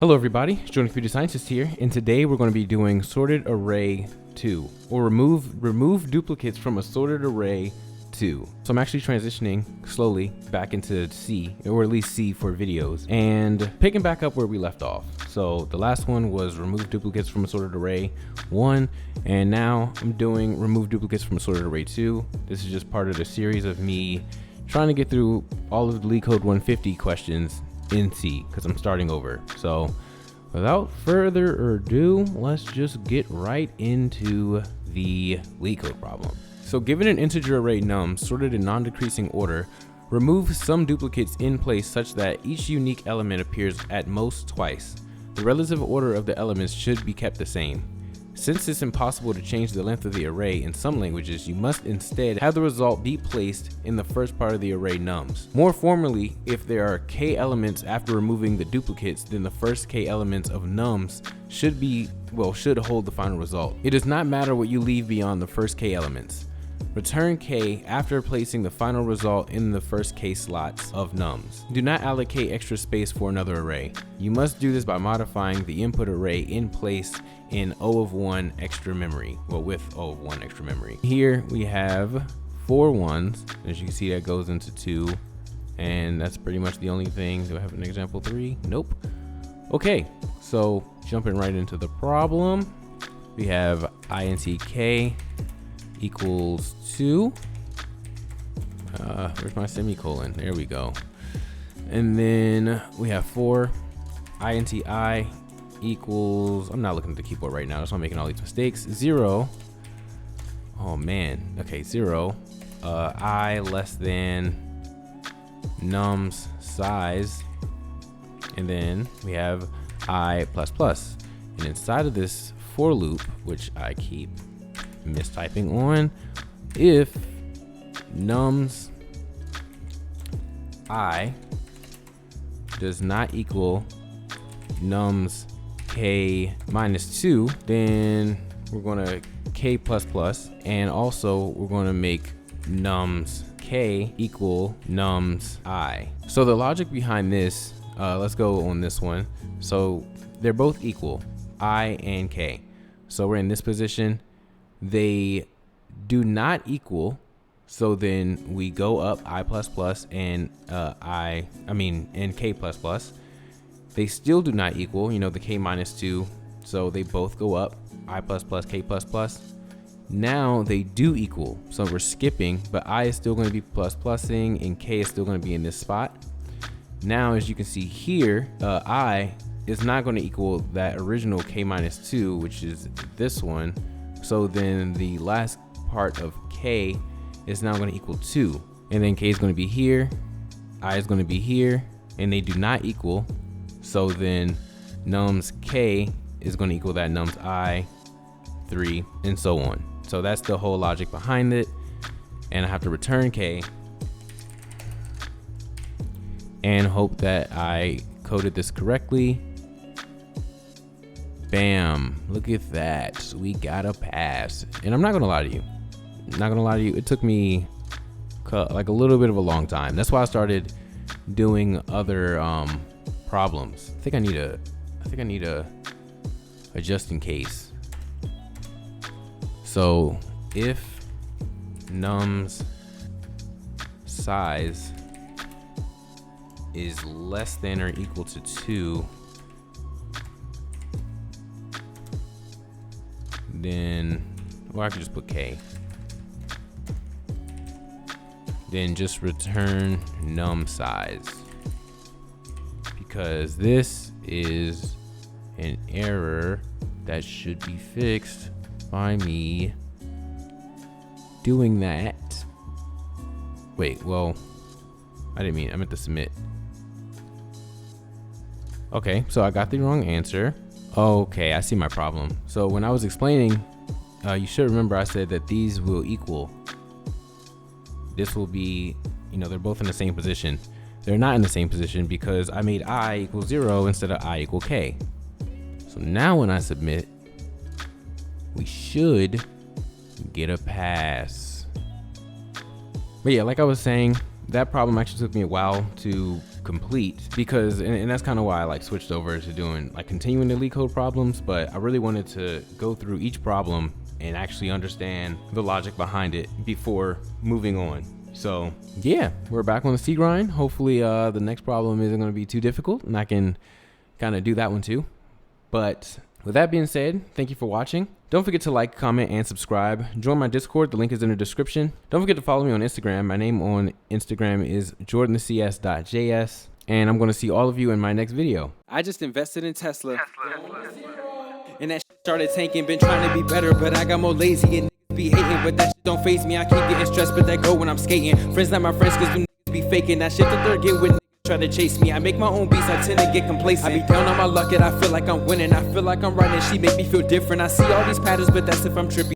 Hello everybody, Joining Computer Scientist here, and today we're going to be doing sorted array 2, or remove duplicates from a sorted array 2. So I'm actually transitioning slowly back into C, or at least C for videos, and picking back up where we left off. So the last one was remove duplicates from a sorted array 1, and now I'm doing remove duplicates from a sorted array 2. This is just part of the series of me trying to get through all of the Leetcode 150 questions in C, because I'm starting over. So without further ado, let's just get right into the Leetcode problem. So given an integer array num sorted in non-decreasing order, remove some duplicates in place such that each unique element appears at most twice. The relative order of the elements should be kept the same. Since it's impossible to change the length of the array in some languages, you must instead have the result be placed in the first part of the array nums. More formally, if there are k elements after removing the duplicates, then the first k elements of nums should hold the final result. It does not matter what you leave beyond the first k elements. Return k after placing the final result in the first k slots of nums. Do not allocate extra space for another array. You must do this by modifying the input array in place in O of 1 extra memory, with O of 1 extra memory. Here we have 4 ones. As you can see, that goes into 2, and that's pretty much the only thing. Do I have an example 3? Nope. Okay, so jumping right into the problem, we have int k equals 2. Where's my semicolon? There we go. And then we have 4. Int I equals, I'm not looking at the keyboard right now, so I'm making all these mistakes. 0. Oh man. Okay, 0. I less than num's size. And then we have I plus plus. And inside of this for loop, which I keep mistyping on, if nums I does not equal nums k minus 2, then we're going to k plus plus, and also we're going to make nums k equal nums I. So the logic behind this, let's go on this one. So they're both equal, I and k. So we're in this position. They do not equal, so then we go up I plus plus and and k plus plus. They still do not equal, the k minus 2, so they both go up, I plus plus, k plus plus. Now they do equal, so we're skipping, but I is still going to be plus plusing and k is still going to be in this spot. Now, as you can see here, I is not going to equal that original k minus 2, which is this one. So then the last part of k is now going to equal 2. And then k is going to be here, I is going to be here, and they do not equal. So then nums k is going to equal that nums I, 3, and so on. So that's the whole logic behind it. And I have to return k and hope that I coded this correctly. Bam, look at that, we got a pass. And I'm not gonna lie to you, it took me like a little bit of a long time. That's why I started doing other problems. I think I need a just in case. So if num's size is less than or equal to 2, then, well, I could just put k. Then just return num size, because this is an error that should be fixed by me doing that. Wait, well, I meant to submit. Okay, so I got the wrong answer. Okay, I see my problem. So when I was explaining, you should remember I said that these will equal. This will be, they're both in the same position. They're not in the same position because I made I equal 0 instead of I equal k. So now when I submit, we should get a pass. But yeah, like I was saying, that problem actually took me a while to complete, because and that's kind of why I like switched over to doing like continuing the Leetcode problems. But I really wanted to go through each problem and actually understand the logic behind it before moving on. So yeah, we're back on the C grind. Hopefully the next problem isn't going to be too difficult and I can kind of do that one too. But with that being said, thank you for watching. Don't forget to like, comment, and subscribe. Join my Discord. The link is in the description. Don't forget to follow me on Instagram. My name on Instagram is jordancs.js. And I'm going to see all of you in my next video. I just invested in Tesla. And that started tanking. Been trying to be better, but I got more lazy and be hating. But that shit don't faze me. I keep getting stressed, but that go when I'm skating. Friends not my friends, cause them be faking. That shit that they're get with try to chase me. I make my own beats, I tend to get complacent. I be down on my luck and I feel like I'm winning. I feel like I'm riding, she make me feel different. I see all these patterns, but that's if I'm tripping.